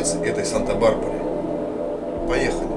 конец этой Санта-Барбаре. Поехали!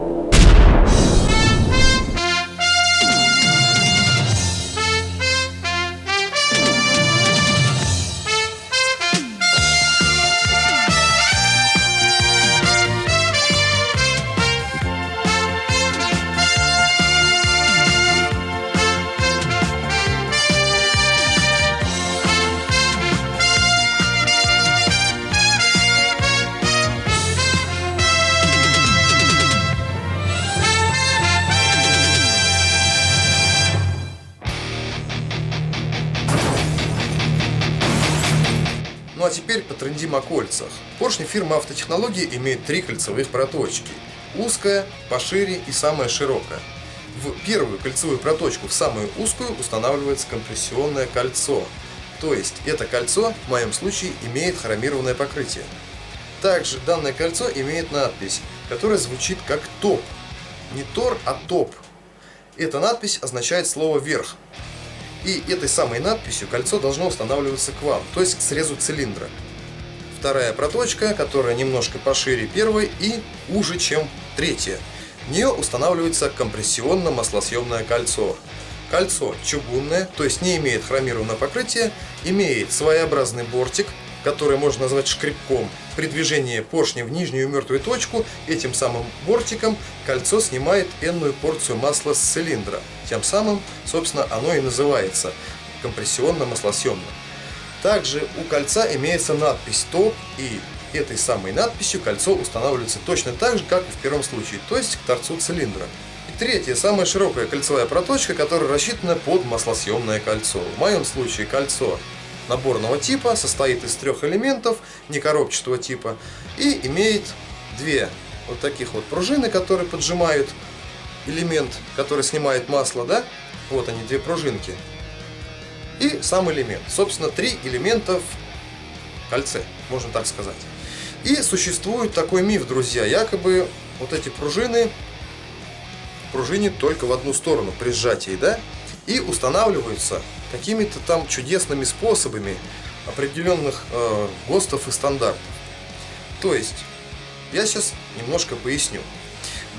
Ну а теперь потрындим о кольцах. Поршни фирмы Автотехнологии имеют 3 кольцевых проточки. Узкая, пошире и самая широкая. В первую кольцевую проточку, в самую узкую, устанавливается компрессионное кольцо. То есть это кольцо, в моем случае, имеет хромированное покрытие. Также данное кольцо имеет надпись, которая звучит как ТОП. Не ТОР, а ТОП. Эта надпись означает слово «верх». И этой самой надписью кольцо должно устанавливаться к вам, то есть к срезу цилиндра. Вторая проточка, которая немножко пошире первой и уже, чем третья. В нее устанавливается компрессионно-маслосъемное кольцо. Кольцо чугунное, то есть не имеет хромированного покрытия, имеет своеобразный бортик, который можно назвать шкребком. При движении поршня в нижнюю мертвую точку этим самым бортиком кольцо снимает энную порцию масла с цилиндра. Тем самым, собственно, оно и называется компрессионно-маслосъемным. Также у кольца имеется надпись ТОП, и этой самой надписью кольцо устанавливается точно так же, как и в первом случае, то есть к торцу цилиндра. И третья, самая широкая кольцевая проточка, которая рассчитана под маслосъемное кольцо. В моем случае кольцо наборного типа состоит из 3 элементов, не коробчатого типа, и имеет 2 вот таких вот пружины, которые поджимают элемент, который снимает масло, да? Вот они, 2 пружинки. И сам элемент. Собственно, 3 элемента в кольце, можно так сказать. И существует такой миф, друзья, якобы вот эти пружины пружинят только в одну сторону при сжатии, да? И устанавливаются какими-то там чудесными способами определенных ГОСТов и стандартов. То есть, я сейчас немножко поясню.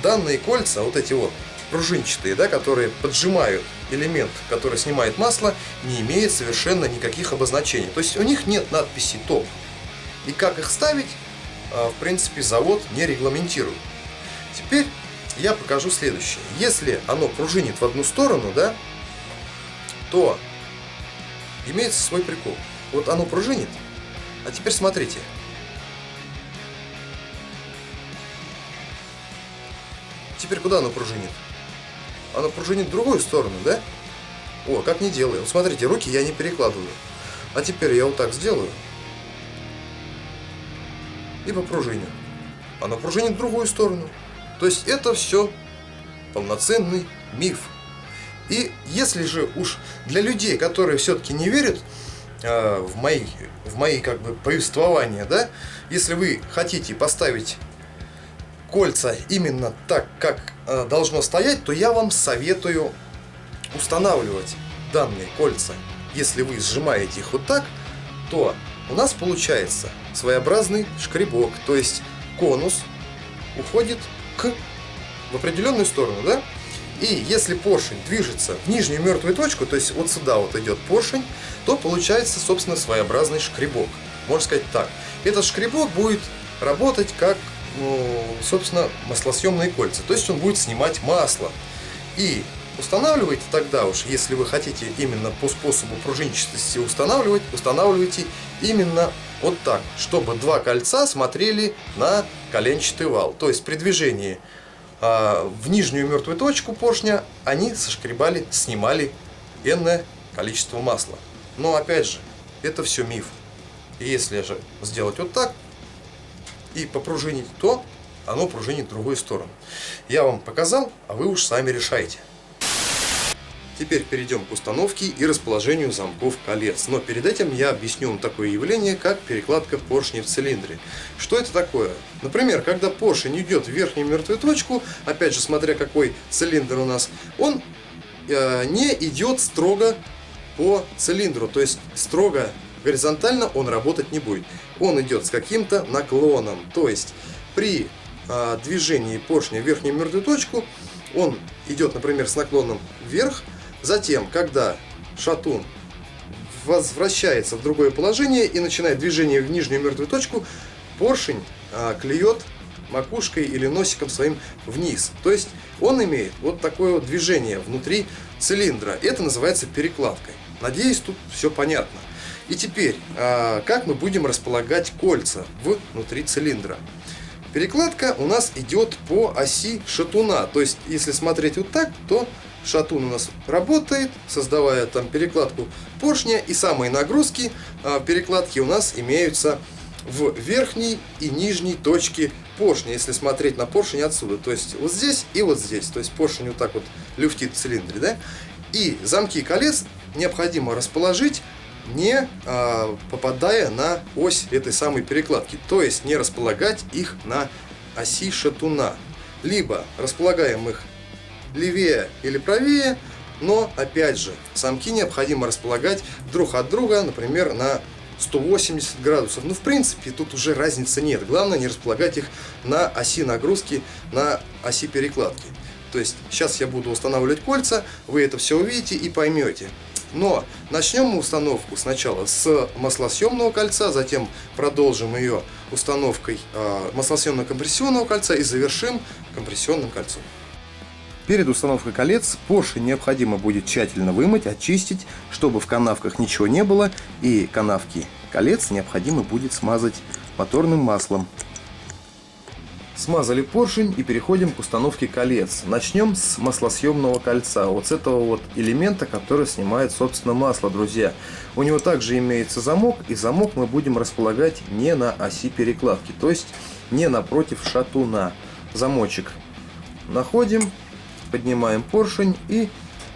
Данные кольца, вот эти вот пружинчатые, да, которые поджимают элемент, который снимает масло, не имеют совершенно никаких обозначений. То есть у них нет надписи ТОП. И как их ставить, в принципе, завод не регламентирует. Теперь я покажу следующее. Если оно пружинит в одну сторону, да, то имеется свой прикол. Вот оно пружинит, а теперь смотрите. Теперь куда оно пружинит? Оно пружинит в другую сторону, да? О, как не делаю. Вот смотрите, руки я не перекладываю. А теперь я вот так сделаю. И попружиню. Оно пружинит в другую сторону. То есть это все полноценный миф. И если же уж для людей, которые все-таки не верят в мои как бы повествования, да, если вы хотите поставить кольца именно так, как должно стоять, то я вам советую устанавливать данные кольца. Если вы сжимаете их вот так, то у нас получается своеобразный шкребок, то есть конус уходит в определенную сторону, да? И если поршень движется в нижнюю мертвую точку, то есть вот сюда вот идет поршень, то получается, собственно, своеобразный шкребок. Можно сказать так. Этот шкребок будет работать как, собственно, маслосъемные кольца. То есть он будет снимать масло. И устанавливайте тогда уж, если вы хотите именно по способу пружинчатости устанавливайте именно вот так, чтобы 2 кольца смотрели на коленчатый вал. То есть при движении в нижнюю мертвую точку поршня они сошкребали, снимали энное количество масла. Но опять же, это все миф. И если же сделать вот так и попружинить, то оно пружинит в другую сторону. Я вам показал, а вы уж сами решайте. Теперь перейдем к установке и расположению замков колец. Но перед этим я объясню вам такое явление, как перекладка поршней в цилиндре. Что это такое? Например, когда поршень идет в верхнюю мертвую точку, опять же, смотря какой цилиндр у нас, он не идет строго по цилиндру, то есть строго горизонтально он работать не будет. Он идет с каким-то наклоном, то есть при движении поршня в верхнюю мертвую точку он идет, например, с наклоном вверх. Затем, когда шатун возвращается в другое положение и начинает движение в нижнюю мертвую точку, поршень клюет макушкой или носиком своим вниз. То есть он имеет вот такое вот движение внутри цилиндра. Это называется перекладкой. Надеюсь, тут все понятно. И теперь, как мы будем располагать кольца внутри цилиндра? Перекладка у нас идет по оси шатуна. То есть, если смотреть вот так, то шатун у нас работает, создавая там перекладку поршня. И самые нагрузки перекладки у нас имеются в верхней и нижней точке поршня, если смотреть на поршень отсюда. То есть, вот здесь и вот здесь. То есть, поршень вот так вот люфтит в цилиндре, да? И замки колец необходимо расположить, не попадая на ось этой самой перекладки, то есть не располагать их на оси шатуна. Либо располагаем их левее или правее, но опять же замки необходимо располагать друг от друга, например, на 180 градусов. Ну, в принципе, тут уже разницы нет. Главное не располагать их на оси нагрузки, на оси перекладки. То есть сейчас я буду устанавливать кольца, вы это все увидите и поймете. Но начнем мы установку сначала с маслосъемного кольца, затем продолжим ее установкой маслосъемно-компрессионного кольца и завершим компрессионным кольцом. Перед установкой колец поршень необходимо будет тщательно вымыть, очистить, чтобы в канавках ничего не было, и канавки колец необходимо будет смазать моторным маслом. Смазали поршень и переходим к установке колец. Начнем с маслосъемного кольца, вот с этого вот элемента, который снимает, собственно, масло, друзья. У него также имеется замок, и замок мы будем располагать не на оси перекладки, то есть не напротив шатуна. Замочек находим, поднимаем поршень, и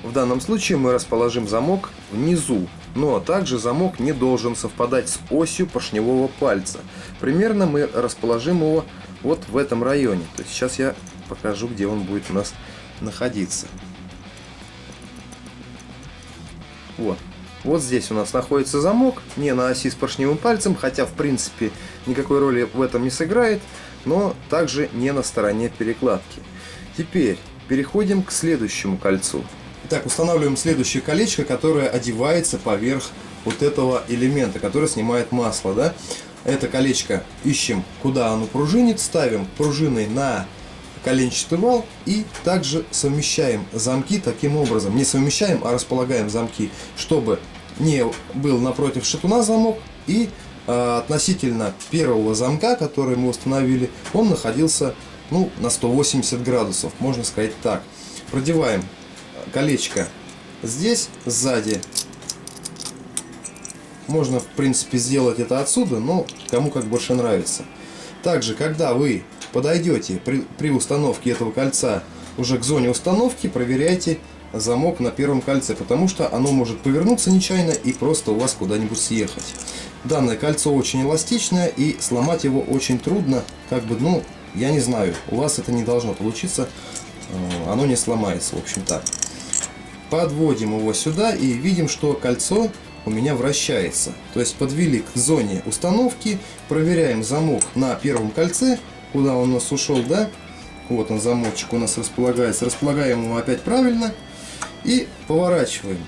в данном случае мы расположим замок внизу. Но также замок не должен совпадать с осью поршневого пальца. Примерно мы расположим его вот в этом районе. То есть сейчас я покажу, где он будет у нас находиться. Вот. Вот здесь у нас находится замок, не на оси с поршневым пальцем, хотя в принципе никакой роли в этом не сыграет, но также не на стороне перекладки. Теперь переходим к следующему кольцу. Итак, устанавливаем следующее колечко, которое одевается поверх вот этого элемента, который снимает масло, да? Это колечко ищем, куда оно пружинит, ставим пружиной на коленчатый вал и также совмещаем замки таким образом. Не совмещаем, а располагаем замки, чтобы не был напротив шатуна замок и относительно первого замка, который мы установили, он находился на 180 градусов, можно сказать так. Продеваем колечко здесь, сзади. Можно, в принципе, сделать это отсюда, но кому как больше нравится. Также, когда вы подойдете при установке этого кольца уже к зоне установки, проверяйте замок на первом кольце, потому что оно может повернуться нечаянно и просто у вас куда-нибудь съехать. Данное кольцо очень эластичное, и сломать его очень трудно. Я не знаю, у вас это не должно получиться, оно не сломается, в общем так. Подводим его сюда и видим, что кольцо у меня вращается. То есть подвели к зоне установки, проверяем замок на первом кольце, куда он у нас ушел, да? Вот он, замочек у нас располагается. Располагаем его опять правильно и поворачиваем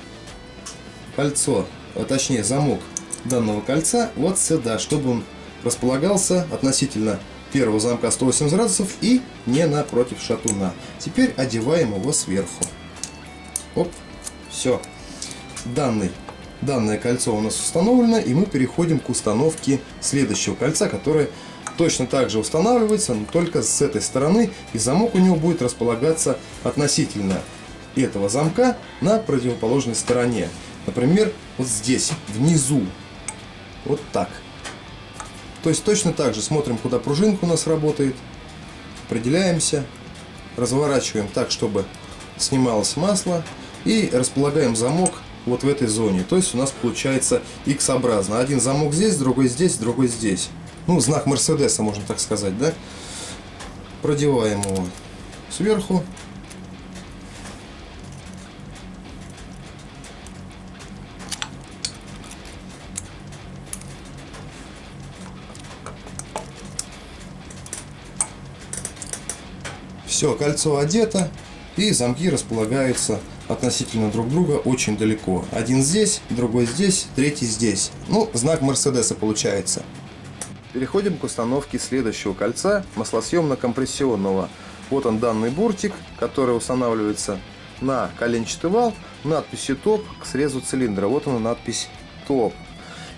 кольцо, точнее замок данного кольца вот сюда, чтобы он располагался относительно первого замка 180 градусов и не напротив шатуна. Теперь одеваем его сверху. Оп, все. Данное кольцо у нас установлено, и мы переходим к установке следующего кольца, которое точно так же устанавливается, но только с этой стороны, и замок у него будет располагаться относительно этого замка на противоположной стороне. Например, вот здесь, внизу. Вот так. То есть точно так же смотрим, куда пружинка у нас работает, определяемся, разворачиваем так, чтобы снималось масло, и располагаем замок вот в этой зоне. То есть у нас получается X-образно. Один замок здесь, другой здесь, другой здесь. Знак Мерседеса, можно так сказать, да? Продеваем его сверху. Все, кольцо одето, и замки располагаются относительно друг друга очень далеко. Один здесь, другой здесь, третий здесь. Ну, знак Мерседеса получается. Переходим к установке следующего кольца маслосъемно-компрессионного. Вот он, данный буртик, который устанавливается на коленчатый вал надписью ТОП к срезу цилиндра. Вот она, надпись ТОП.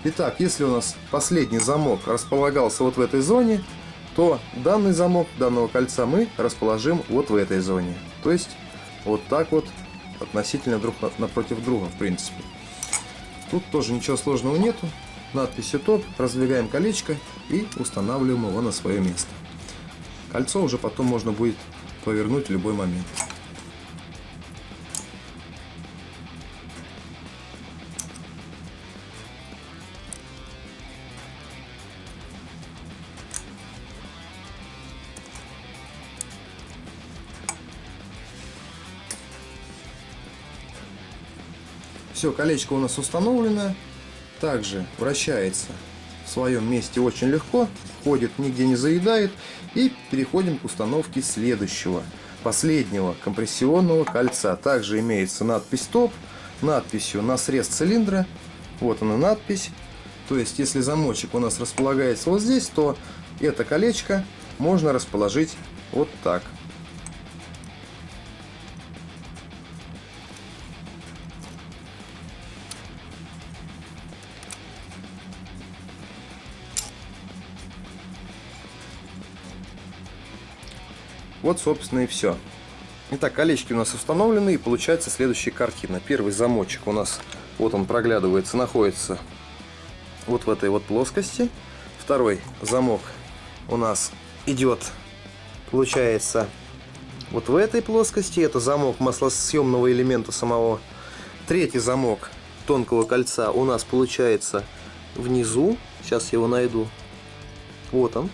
Итак, если у нас последний замок располагался вот в этой зоне, то данный замок данного кольца мы расположим вот в этой зоне. То есть вот так вот относительно друг напротив друга, в принципе. Тут тоже ничего сложного нету. Надписью ТОП, раздвигаем колечко и устанавливаем его на свое место. Кольцо уже потом можно будет повернуть в любой момент. Все, колечко у нас установлено. Также вращается в своем месте очень легко, ходит, нигде не заедает. И переходим к установке следующего, последнего компрессионного кольца. Также имеется надпись ТОП, надписью на срез цилиндра. Вот она надпись. То есть, если замочек у нас располагается вот здесь, то это колечко можно расположить вот так. Вот, собственно, и все. Итак, колечки у нас установлены, и получается следующая картина. Первый замочек у нас, вот он проглядывается, находится вот в этой вот плоскости. Второй замок у нас идет, получается, вот в этой плоскости. Это замок маслосъемного элемента самого. Третий замок тонкого кольца у нас получается внизу. Сейчас я его найду. Вот он.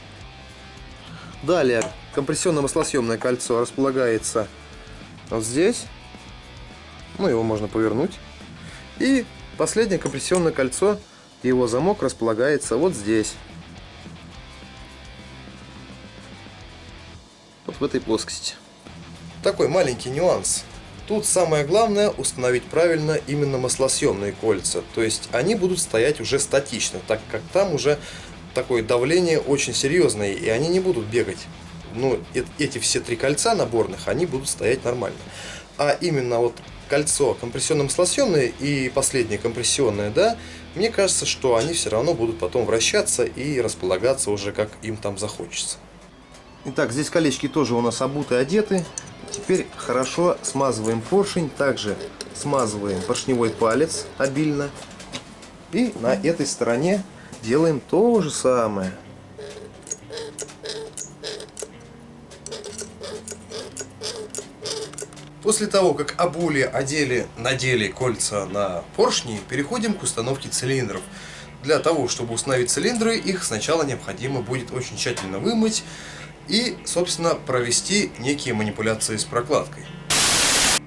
Далее компрессионно-маслосъемное кольцо располагается вот здесь. Ну, его можно повернуть. И последнее компрессионное кольцо, его замок располагается вот здесь. Вот в этой плоскости. Такой маленький нюанс. Тут самое главное установить правильно именно маслосъемные кольца. То есть они будут стоять уже статично, так как там уже такое давление очень серьезное, и они не будут бегать. Ну, эти все три кольца наборных, они будут стоять нормально. А именно вот кольцо компрессионно-маслосъемное и последнее компрессионное, да, мне кажется, что они все равно будут потом вращаться и располагаться уже как им там захочется. Итак, здесь колечки тоже у нас обуты, одеты. Теперь хорошо смазываем поршень, также смазываем поршневой палец обильно. И на этой стороне делаем то же самое. После того, как обули, одели, надели кольца на поршни, переходим к установке цилиндров. Для того, чтобы установить цилиндры, их сначала необходимо будет очень тщательно вымыть и, собственно, провести некие манипуляции с прокладкой.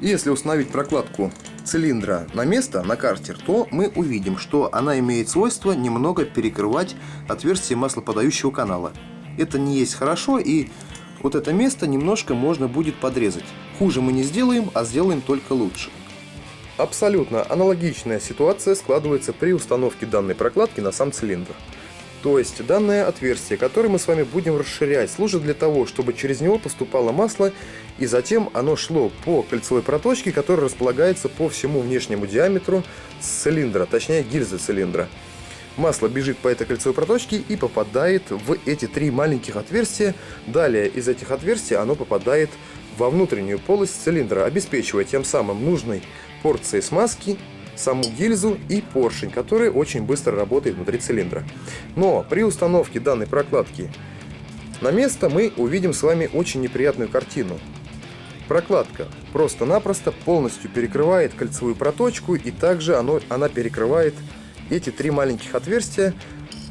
Если установить прокладку цилиндра на место, на картер, то мы увидим, что она имеет свойство немного перекрывать отверстие маслоподающего канала. Это не есть хорошо, и вот это место немножко можно будет подрезать. Хуже мы не сделаем, а сделаем только лучше. Абсолютно аналогичная ситуация складывается при установке данной прокладки на сам цилиндр. То есть данное отверстие, которое мы с вами будем расширять, служит для того, чтобы через него поступало масло, и затем оно шло по кольцевой проточке, которая располагается по всему внешнему диаметру цилиндра, точнее гильзы цилиндра. Масло бежит по этой кольцевой проточке и попадает в эти три маленьких отверстия. Далее из этих отверстий оно попадает во внутреннюю полость цилиндра, обеспечивая тем самым нужной порцией смазки саму гильзу и поршень, который очень быстро работает внутри цилиндра. Но при установке данной прокладки на место мы увидим с вами очень неприятную картину. Прокладка просто-напросто полностью перекрывает кольцевую проточку, и также она перекрывает эти три маленьких отверстия,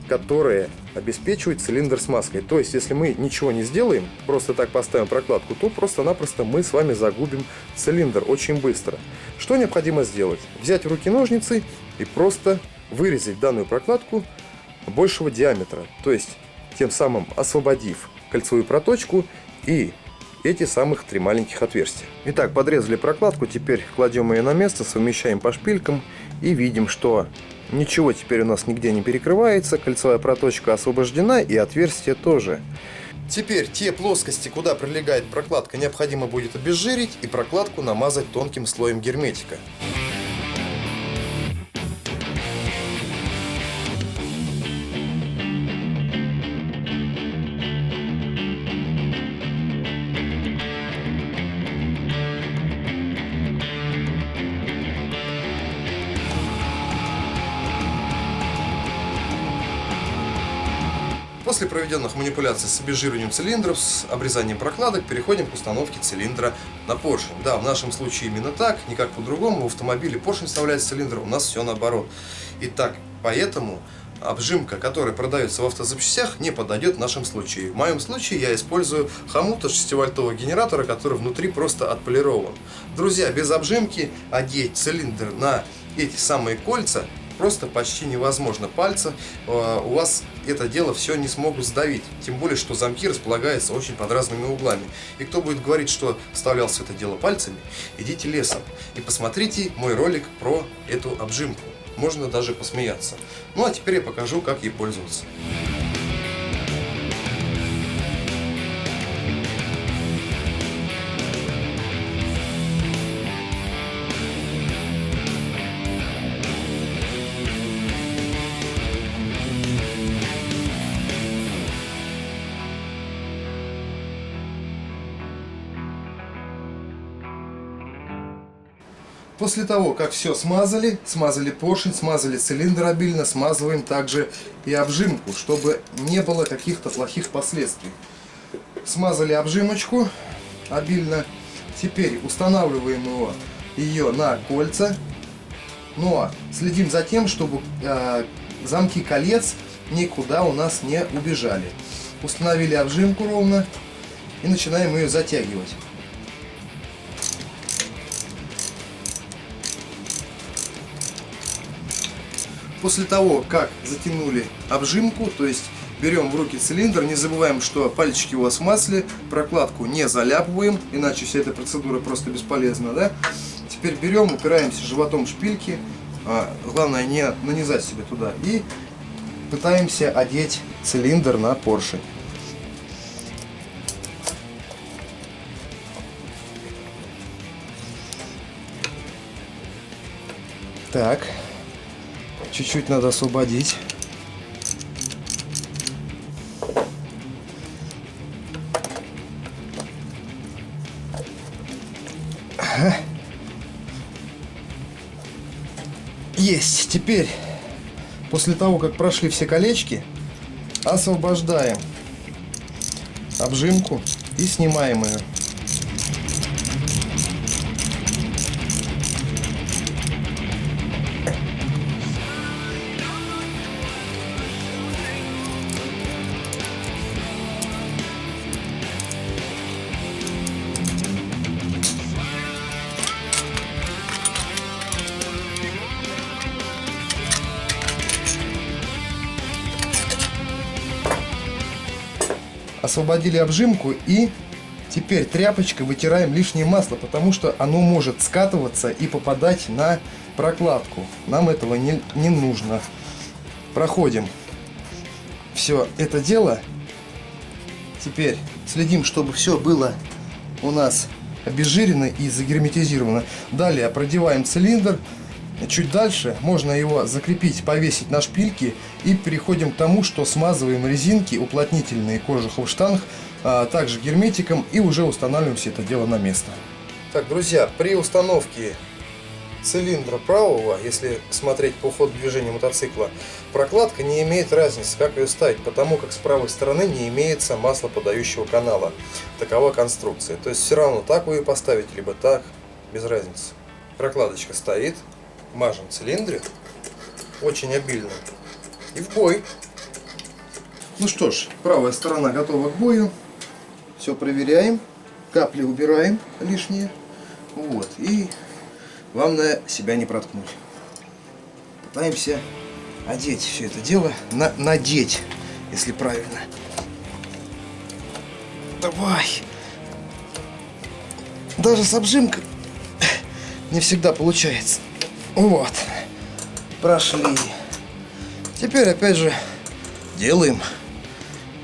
которые обеспечивают цилиндр смазкой. То есть, если мы ничего не сделаем, просто так поставим прокладку, то просто-напросто мы с вами загубим цилиндр очень быстро. Что необходимо сделать? Взять в руки ножницы и просто вырезать данную прокладку большего диаметра. То есть, тем самым освободив кольцевую проточку и эти самых 3 маленьких отверстия. Итак, подрезали прокладку, теперь кладем ее на место, совмещаем по шпилькам и видим, что ничего теперь у нас нигде не перекрывается, кольцевая проточка освобождена и отверстие тоже. Теперь те плоскости, куда прилегает прокладка, необходимо будет обезжирить и прокладку намазать тонким слоем герметика. После проведенных манипуляций с обезжириванием цилиндров, с обрезанием прокладок, переходим к установке цилиндра на поршень. Да, в нашем случае именно так, никак по-другому. В автомобиле поршень вставляется в цилиндр, у нас все наоборот. Итак, поэтому обжимка, которая продается в автозапчастях, не подойдет в нашем случае. В моем случае я использую хомут от 6-вольтового генератора, который внутри просто отполирован. Друзья, без обжимки одеть цилиндр на эти самые кольца просто почти невозможно. Пальцы у вас это дело все не смогут сдавить. Тем более, что замки располагаются очень под разными углами. И кто будет говорить, что вставлялся это дело пальцами, идите лесом и посмотрите мой ролик про эту обжимку. Можно даже посмеяться. Ну а теперь я покажу, как ей пользоваться. После того, как все смазали поршень, смазали цилиндр обильно, смазываем также и обжимку, чтобы не было каких-то плохих последствий. Смазали обжимочку обильно. Теперь устанавливаем ее на кольца. Ну а следим за тем, чтобы замки колец никуда у нас не убежали. Установили обжимку ровно и начинаем ее затягивать. После того, как затянули обжимку, то есть берем в руки цилиндр, не забываем, что пальчики у вас в масле, прокладку не заляпываем, иначе вся эта процедура просто бесполезна, да? Теперь берем, упираемся животом в шпильки, главное не нанизать себе туда, и пытаемся одеть цилиндр на поршень. Так. Чуть-чуть надо освободить. Ага. Есть. Теперь, после того, как прошли все колечки, освобождаем обжимку и снимаем ее. Освободили обжимку и теперь тряпочкой вытираем лишнее масло, потому что оно может скатываться и попадать на прокладку. Нам этого не нужно. Проходим все это дело. Теперь следим, чтобы все было у нас обезжирено и загерметизировано. Далее продеваем цилиндр. Чуть дальше можно его закрепить, повесить на шпильки, и переходим к тому, что смазываем резинки уплотнительные кожухов штанг, также герметиком, и уже устанавливаем все это дело на место. Так, друзья, при установке цилиндра правого, если смотреть по ходу движения мотоцикла, прокладка не имеет разницы, как ее ставить, потому как с правой стороны не имеется маслоподающего канала. Такова конструкция. То есть все равно так вы ее поставите, либо так, без разницы. Прокладочка стоит. Мажем цилиндры очень обильно и в бой. Ну что ж, правая сторона готова к бою. Все проверяем, капли убираем лишние. Вот, и главное себя не проткнуть. Пытаемся одеть все это дело, надеть, если правильно. Давай. даже с обжимкой не всегда получается. Вот. Прошли. Теперь опять же делаем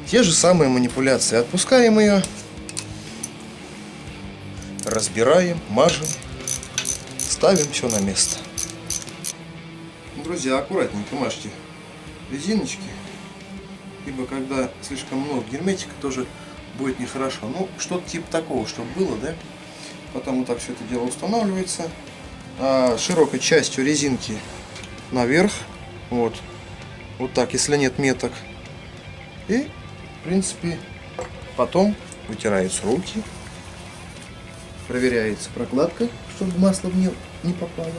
те же самые манипуляции. Отпускаем ее. Разбираем, мажем. Ставим все на место. Друзья, аккуратненько мажьте резиночки. Ибо когда слишком много герметика, тоже будет нехорошо. Ну, что-то типа такого, чтобы было, да? Потом вот так все это дело устанавливается. Широкой частью резинки наверх. Вот. Вот так, если нет меток. И, в принципе, потом вытираются руки. Проверяется прокладка, чтобы масло в нее не попало.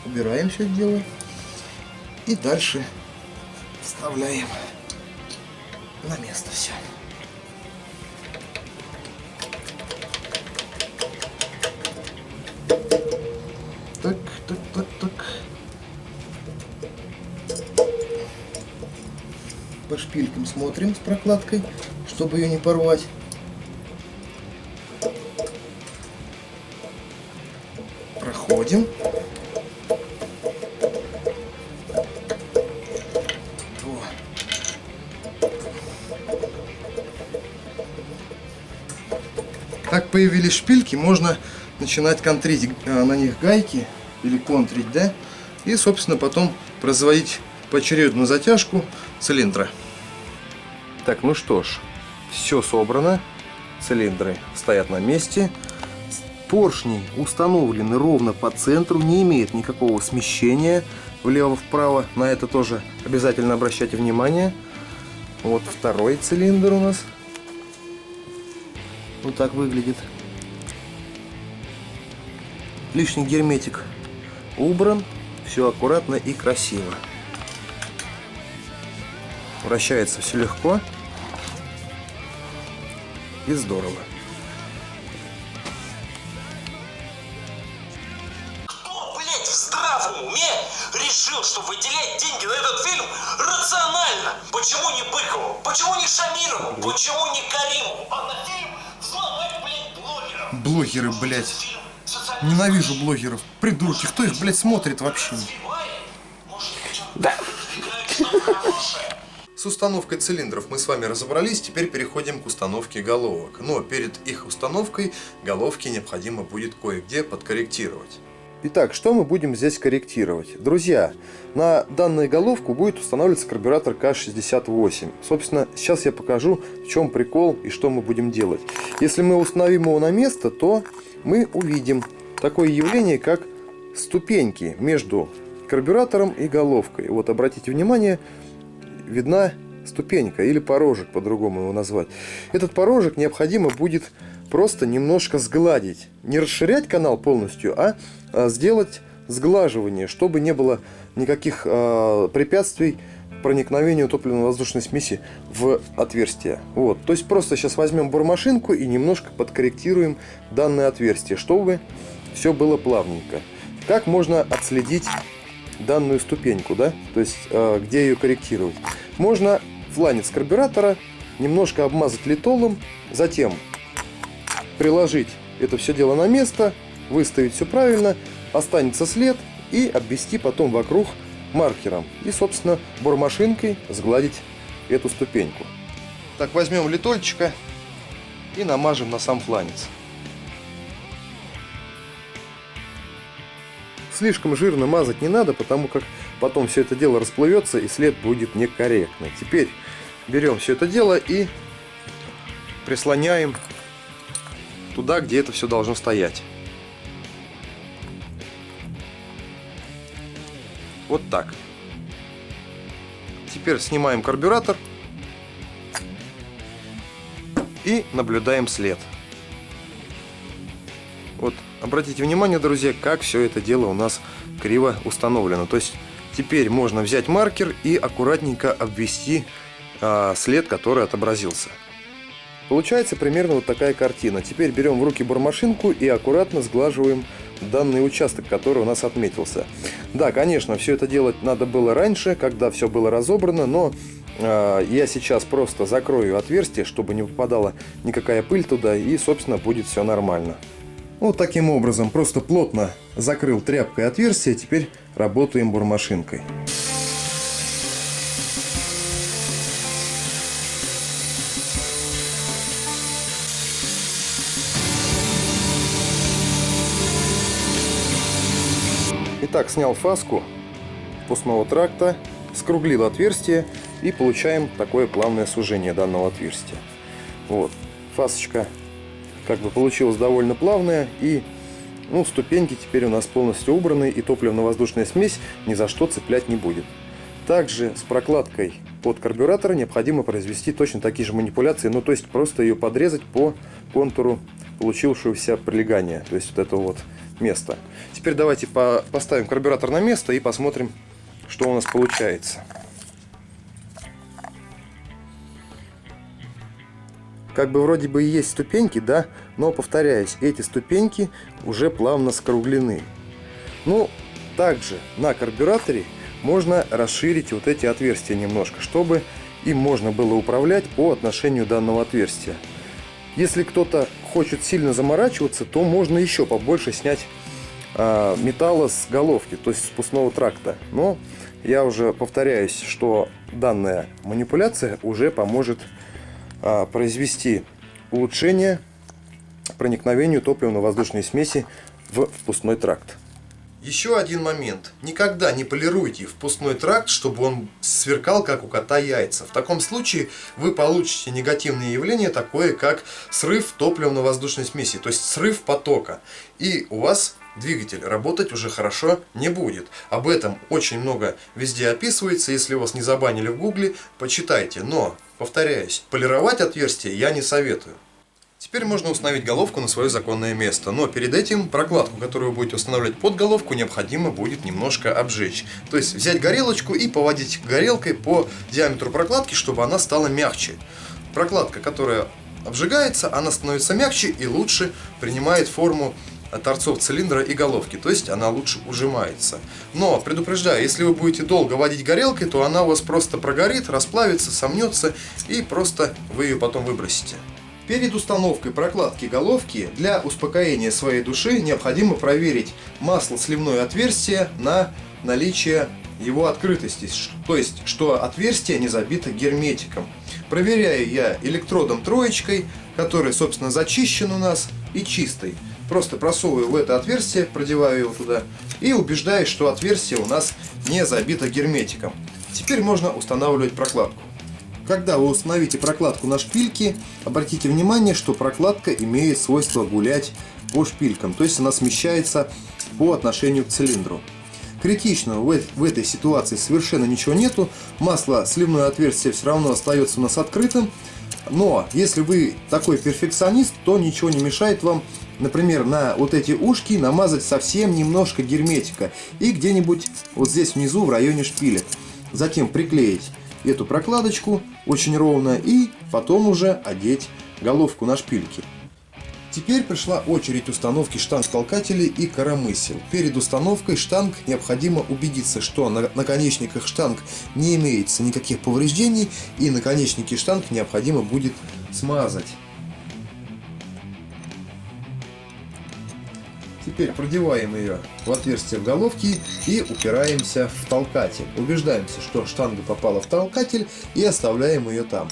Убираем все это дело. И дальше вставляем на место все. Так. По шпилькам смотрим с прокладкой, чтобы ее не порвать. Проходим. Как появились шпильки, можно начинать контрить на них гайки или контрить, да? И, собственно, потом производить поочередную затяжку цилиндра. Так, ну что ж, все собрано. Цилиндры стоят на месте. Поршни установлены ровно по центру, не имеет никакого смещения влево-вправо. На это тоже обязательно обращайте внимание. Вот второй цилиндр у нас. Вот так выглядит. Лишний герметик убран. Все аккуратно и красиво. Вращается все легко и здорово. Кто, блядь, в здравом уме решил, что выделять деньги на этот фильм рационально? Почему не Быкову? Почему не Шамирову? Почему не Каримову? А на фильм взломать, блядь, блогеров? Блогеры, блядь. Ненавижу блогеров. Придурки. Кто их, блядь, смотрит вообще? Да. С установкой цилиндров мы с вами разобрались, теперь переходим к установке головок. Но перед их установкой головки необходимо будет кое-где подкорректировать. Итак, что мы будем здесь корректировать? Друзья, на данную головку будет устанавливаться карбюратор К68. Собственно, сейчас я покажу, в чем прикол и что мы будем делать. Если мы установим его на место, то мы увидим такое явление, как ступеньки между карбюратором и головкой. Вот, обратите внимание, видна ступенька или порожек, по-другому его назвать. Этот порожек необходимо будет просто немножко сгладить. Не расширять канал полностью, а сделать сглаживание, чтобы не было никаких препятствий проникновению топливно-воздушной смеси в отверстие. Вот. То есть просто сейчас возьмем бормашинку и немножко подкорректируем данное отверстие, чтобы все было плавненько. Как можно отследить данную ступеньку, да? То есть где ее корректировать? Можно фланец карбюратора немножко обмазать литолом, затем приложить это все дело на место, выставить все правильно, останется след, и обвести потом вокруг маркером. И, собственно, бормашинкой сгладить эту ступеньку. Так, возьмем литольчика и намажем на сам фланец. Слишком жирно мазать не надо, потому как потом все это дело расплывется и след будет некорректный. Теперь берем все это дело и прислоняем туда, где это все должно стоять. Вот так. Теперь снимаем карбюратор и наблюдаем след. Вот, обратите внимание, друзья, как все это дело у нас криво установлено. То есть теперь можно взять маркер и аккуратненько обвести след, который отобразился. Получается примерно вот такая картина. Теперь берем в руки бормашинку и аккуратно сглаживаем данный участок, который у нас отметился. Да, конечно, все это делать надо было раньше, когда все было разобрано, но я сейчас просто закрою отверстие, чтобы не попадала никакая пыль туда, и, собственно, будет все нормально. Вот таким образом просто плотно закрыл тряпкой отверстие, теперь работаем бурмашинкой. Итак, снял фаску впускного тракта, скруглил отверстие и получаем такое плавное сужение данного отверстия. Вот, фасочка как бы получилась довольно плавная, и ступеньки теперь у нас полностью убраны, и топливно-воздушная смесь ни за что цеплять не будет. Также с прокладкой под карбюратор необходимо произвести точно такие же манипуляции, то есть просто ее подрезать по контуру получившегося прилегания, то есть вот это вот место. Теперь давайте поставим карбюратор на место и посмотрим, что у нас получается. Как бы вроде бы и есть ступеньки, да, но, повторяюсь, эти ступеньки уже плавно скруглены. Также на карбюраторе можно расширить вот эти отверстия немножко, чтобы им можно было управлять по отношению данного отверстия. Если кто-то хочет сильно заморачиваться, то можно еще побольше снять металла с головки, то есть спускного тракта. Но я уже повторяюсь, что данная манипуляция уже поможет произвести улучшение проникновению топливно-воздушной смеси в впускной тракт. Еще один момент. Никогда не полируйте впускной тракт, чтобы он сверкал, как у кота яйца. В таком случае вы получите негативное явление, такое как срыв топливно-воздушной смеси, то есть срыв потока. И у вас двигатель работать уже хорошо не будет. Об этом очень много везде описывается. Если вас не забанили в гугле, почитайте. Но, повторяюсь, полировать отверстие я не советую. Теперь можно установить головку на свое законное место, но перед этим прокладку, которую вы будете устанавливать под головку, необходимо будет немножко обжечь. То есть взять горелочку и поводить горелкой по диаметру прокладки, чтобы она стала мягче. Прокладка, которая обжигается, она становится мягче и лучше принимает форму торцов цилиндра и головки, то есть она лучше ужимается. Но предупреждаю, если вы будете долго водить горелкой, то она у вас просто прогорит, расплавится, сомнется, и просто вы ее потом выбросите. Перед установкой прокладки головки для успокоения своей души необходимо проверить масло-сливное отверстие на наличие его открытости, то есть что отверстие не забито герметиком. Проверяю я электродом троечкой, который, собственно, зачищен у нас и чистый. Просто просовываю в это отверстие, продеваю его туда и убеждаюсь, что отверстие у нас не забито герметиком. Теперь можно устанавливать прокладку. Когда вы установите прокладку на шпильки, обратите внимание, что прокладка имеет свойство гулять по шпилькам, то есть она смещается по отношению к цилиндру. Критично в этой ситуации совершенно ничего нету, масло сливное отверстие все равно остается у нас открытым, но если вы такой перфекционист, то ничего не мешает вам, например, на вот эти ушки намазать совсем немножко герметика и где-нибудь вот здесь внизу в районе шпилек. Затем приклеить эту прокладочку очень ровно и потом уже одеть головку на шпильки. Теперь пришла очередь установки штанг-толкателей и коромысел. Перед установкой штанг необходимо убедиться, что на наконечниках штанг не имеется никаких повреждений, и наконечники штанг необходимо будет смазать. Теперь продеваем ее в отверстие в головке и упираемся в толкатель. Убеждаемся, что штанга попала в толкатель, и оставляем ее там.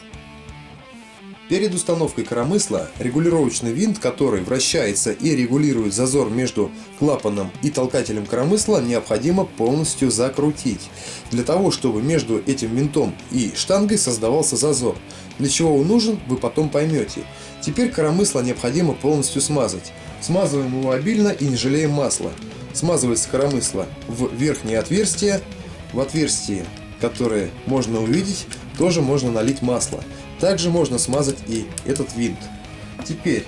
Перед установкой коромысла регулировочный винт, который вращается и регулирует зазор между клапаном и толкателем коромысла, необходимо полностью закрутить, для того, чтобы между этим винтом и штангой создавался зазор. Для чего он нужен, вы потом поймете. Теперь коромысло необходимо полностью смазать. Смазываем его обильно и не жалеем масла. Смазывается коромысло в верхнее отверстие. В отверстие, которое можно увидеть, тоже можно налить масло. Также можно смазать и этот винт. Теперь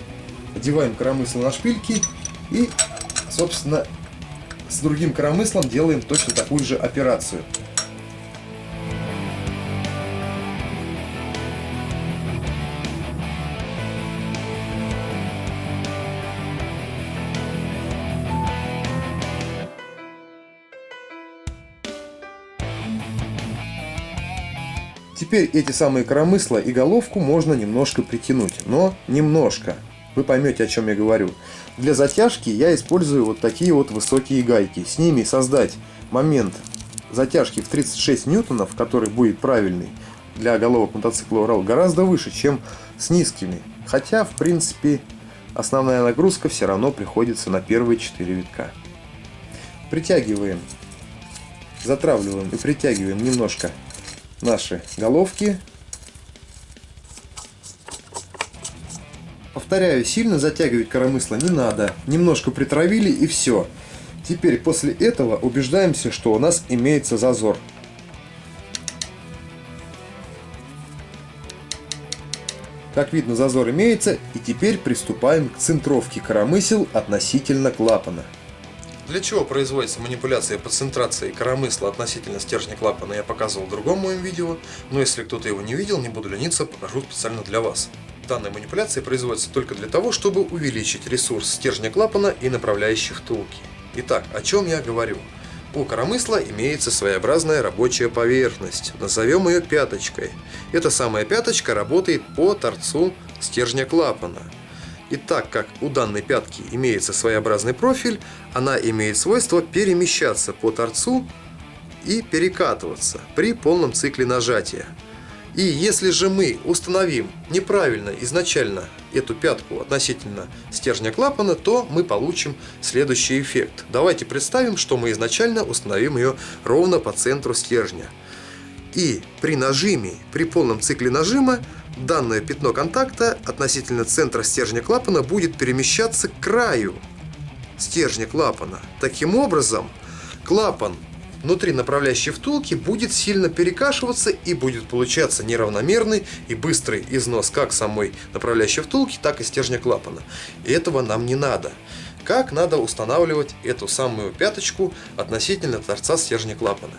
одеваем коромысло на шпильки и, собственно, с другим коромыслом делаем точно такую же операцию. Теперь эти самые коромысла и головку можно немножко притянуть, но немножко. вы поймете, о чем я говорю. Для затяжки я использую вот такие вот высокие гайки. С ними создать момент затяжки в 36 ньютонов, который будет правильный для головок мотоцикла Урал, гораздо выше, чем с низкими. Хотя, в принципе, основная нагрузка все равно приходится на первые 4 витка. Притягиваем, затравливаем и притягиваем немножко наши головки. Повторяю, сильно затягивать коромысло не надо. Немножко притравили и все. Теперь после этого убеждаемся, что у нас имеется зазор. Как видно, зазор имеется, и теперь приступаем к центровке коромысел относительно клапана. Для чего производится манипуляция по центрации коромысла относительно стержня клапана, я показывал в другом моем видео, но если кто-то его не видел, не буду лениться, покажу специально для вас. Данная манипуляция производится только для того, чтобы увеличить ресурс стержня клапана и направляющей втулки. Итак, о чем я говорю? У коромысла имеется своеобразная рабочая поверхность, назовем ее пяточкой. Эта самая пяточка работает по торцу стержня клапана. И так как у данной пятки имеется своеобразный профиль, она имеет свойство перемещаться по торцу и перекатываться при полном цикле нажатия. И если же мы установим неправильно изначально эту пятку относительно стержня клапана, то мы получим следующий эффект. Давайте представим, что мы изначально установим ее ровно по центру стержня. И при нажиме, при полном цикле нажима, данное пятно контакта относительно центра стержня клапана будет перемещаться к краю стержня клапана. Таким образом, клапан внутри направляющей втулки будет сильно перекашиваться и будет получаться неравномерный и быстрый износ как самой направляющей втулки, так и стержня клапана. И этого нам не надо. Как надо устанавливать эту самую пяточку относительно торца стержня клапана?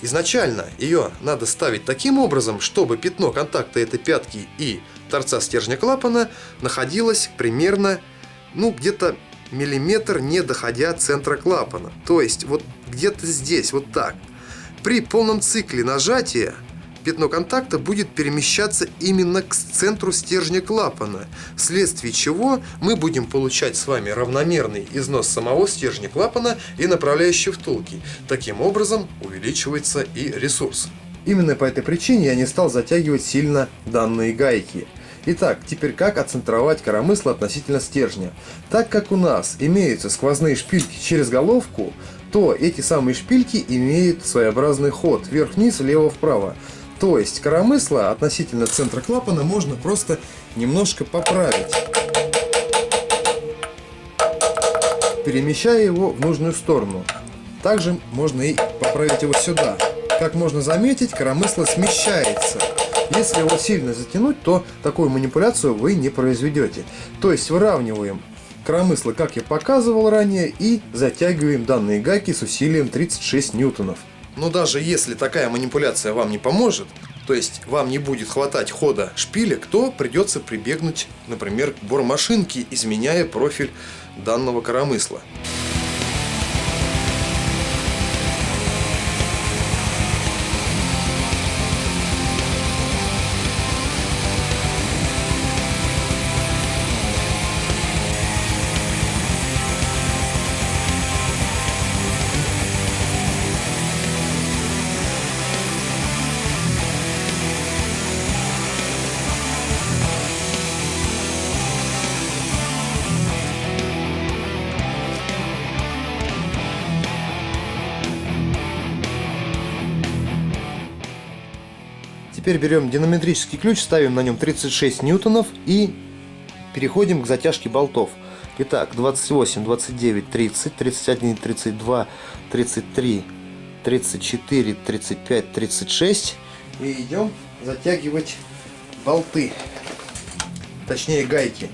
Изначально ее надо ставить таким образом, чтобы пятно контакта этой пятки и торца стержня клапана находилось примерно, где-то миллиметр, не доходя центра клапана. То есть вот где-то здесь, вот так. При полном цикле нажатия пятно контакта будет перемещаться именно к центру стержня клапана, вследствие чего мы будем получать с вами равномерный износ самого стержня клапана и направляющей втулки. Таким образом увеличивается и ресурс. Именно по этой причине я не стал затягивать сильно данные гайки. Итак, теперь как отцентровать коромысло относительно стержня? Так как у нас имеются сквозные шпильки через головку, то эти самые шпильки имеют своеобразный ход вверх-вниз, влево-вправо. То есть коромысло относительно центра клапана можно просто немножко поправить, перемещая его в нужную сторону. Также можно и поправить его сюда. Как можно заметить, коромысло смещается. Если его сильно затянуть, то такую манипуляцию вы не произведете. То есть выравниваем коромысло, как я показывал ранее, и затягиваем данные гайки с усилием 36 ньютонов. Но даже если такая манипуляция вам не поможет, то есть вам не будет хватать хода шпилек, то придется прибегнуть, например, к бормашинке, изменяя профиль данного коромысла. Теперь берем динамометрический ключ, ставим на нем 36 ньютонов и переходим к затяжке болтов. Итак, 28, 29, 30, 31, 32, 33, 34, 35, 36. И идем затягивать болты, точнее гайки.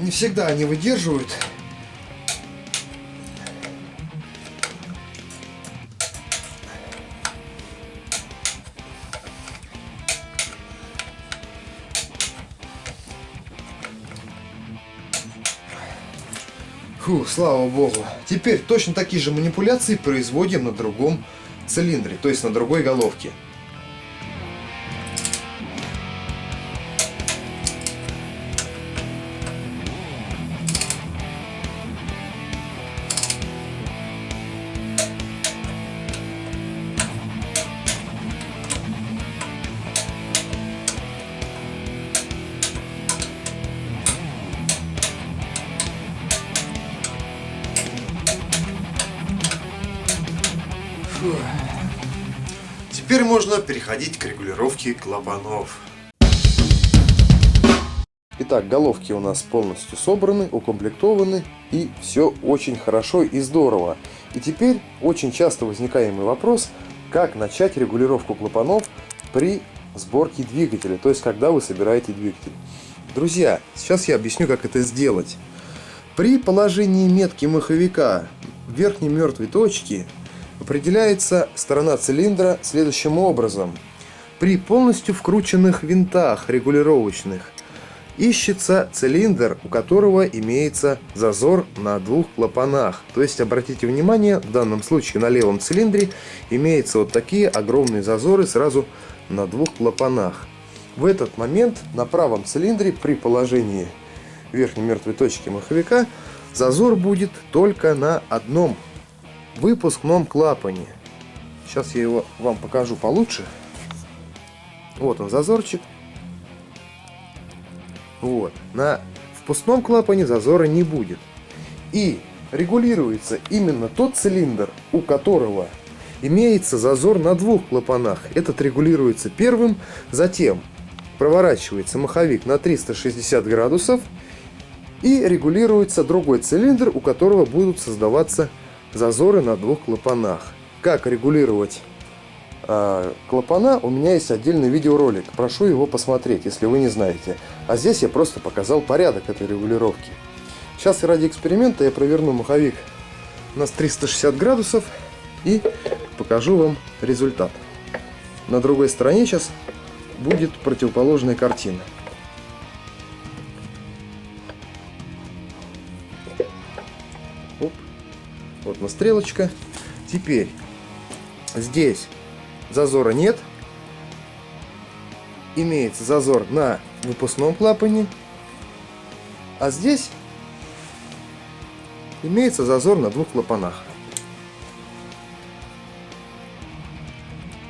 Не всегда они выдерживают. Фу, слава богу. Теперь точно такие же манипуляции производим на другом цилиндре, то есть на другой головке. Фу. Теперь можно переходить к регулировке клапанов. Итак, головки у нас полностью собраны, укомплектованы, и все очень хорошо и здорово. И теперь очень часто возникаемый вопрос, как начать регулировку клапанов при сборке двигателя, то есть когда вы собираете двигатель. Друзья, сейчас я объясню, как это сделать. При положении метки маховика в верхней мертвой точке определяется сторона цилиндра следующим образом. При полностью вкрученных винтах регулировочных ищется цилиндр, у которого имеется зазор на двух клапанах. То есть, обратите внимание, в данном случае на левом цилиндре имеются вот такие огромные зазоры сразу на двух клапанах. В этот момент на правом цилиндре при положении верхней мертвой точки маховика зазор будет только на одном выпускном клапане. Сейчас я его вам покажу получше. Вот он, зазорчик. Вот. На впускном клапане зазора не будет. И регулируется именно тот цилиндр, у которого имеется зазор на двух клапанах. Этот регулируется первым, затем проворачивается маховик на 360 градусов и регулируется другой цилиндр, у которого будут создаваться зазоры на двух клапанах. Как регулировать клапана, у меня есть отдельный видеоролик. Прошу его посмотреть, если вы не знаете. А здесь я просто показал порядок этой регулировки. Сейчас ради эксперимента я проверну маховик на 360 градусов и покажу вам результат. На другой стороне сейчас будет противоположная картина. Оп. Вот она стрелочка. Теперь здесь зазора нет. Имеется зазор на выпускном клапане. А здесь имеется зазор на двух клапанах.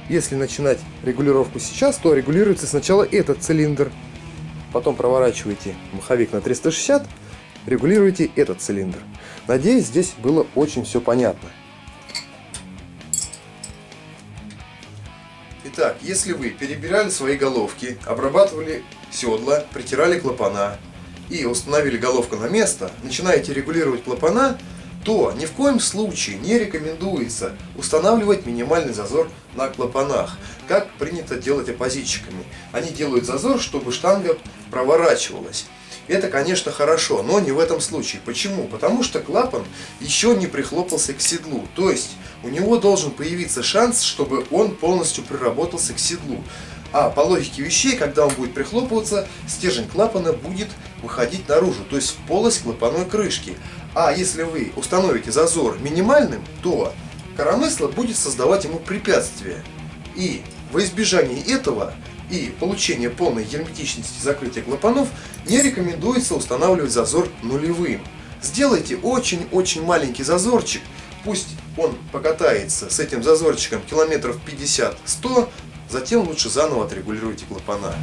Если начинать регулировку сейчас, то регулируется сначала этот цилиндр. Потом проворачиваете маховик на 360, регулируете этот цилиндр. Надеюсь, здесь было очень все понятно. Итак, если вы перебирали свои головки, обрабатывали седла, притирали клапана и установили головку на место, начинаете регулировать клапана, то ни в коем случае не рекомендуется устанавливать минимальный зазор на клапанах, как принято делать оппозитчиками. Они делают зазор, чтобы штанга проворачивалась. Это, конечно, хорошо, но не в этом случае. Почему? Потому что клапан еще не прихлопался к седлу. То есть у него должен появиться шанс, чтобы он полностью приработался к седлу. А по логике вещей, когда он будет прихлопываться, стержень клапана будет выходить наружу, то есть в полость клапанной крышки. А если вы установите зазор минимальным, то коромысло будет создавать ему препятствие. И во избежание этого и получения полной герметичности закрытия клапанов не рекомендуется устанавливать зазор нулевым. Сделайте очень-очень маленький зазорчик, пусть он покатается с этим зазорчиком километров 50-100, затем лучше заново отрегулируйте клапана.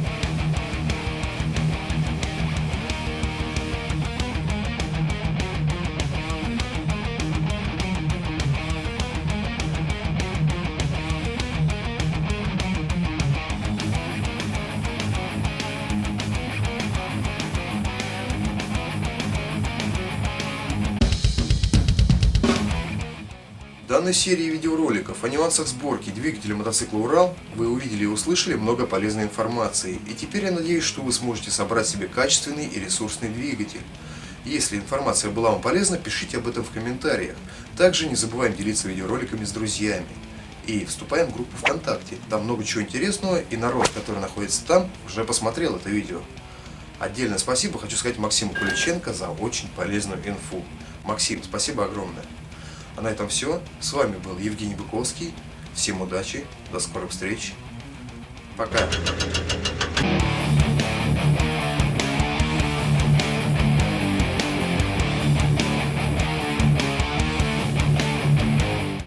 В данной серии видеороликов о нюансах сборки двигателя мотоцикла «Урал» вы увидели и услышали много полезной информации. И теперь я надеюсь, что вы сможете собрать себе качественный и ресурсный двигатель. Если информация была вам полезна, пишите об этом в комментариях. Также не забываем делиться видеороликами с друзьями. И вступаем в группу ВКонтакте. Там много чего интересного, и народ, который находится там, уже посмотрел это видео. Отдельное спасибо хочу сказать Максиму Куличенко за очень полезную инфу. Максим, спасибо огромное. А на этом все. С вами был Евгений Быковский. Всем удачи, до скорых встреч. Пока.